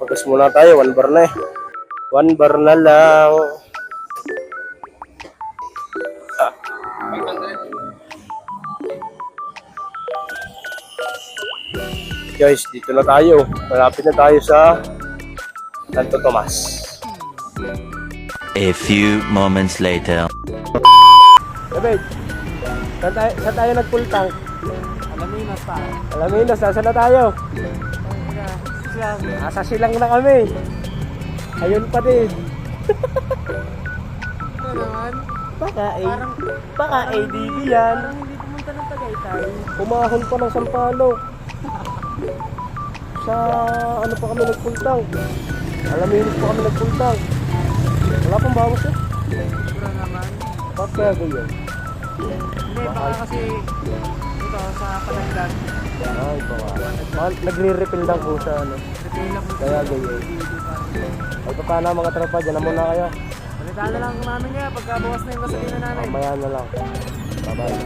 Focus muna tayo, 1 bar na eh. 1 bar na lang. Guys, dito na tayo. Malapit na tayo sa Santo Tomas. A few moments later. David, saan tayo nag-full tank? Alaminos pa. Alaminos, nasa na tayo? Nasa silang na kami. Ayun pa din. Ano naman? Baka ADB yan. Parang hindi pumunta ng Tagaytay. Umahon pa ng Sampalo. Sa ano pa kami nag-full tank? Alaminos pa kami nag-full tank. Wala pang bawas eh. Siguro naman. Bakit kaya ganyan? Hindi, baka kasi ito sa Palanggan. Ay, bawa. Nagre-refill lang po sa ano. Refill lang po. Kaya ganyan. Ay, paano mga tropa? Diyan na muna kayo. Balitaan na lang namin niya pagka bawas na yung gasolina namin. Mamaya na lang. Bye-bye.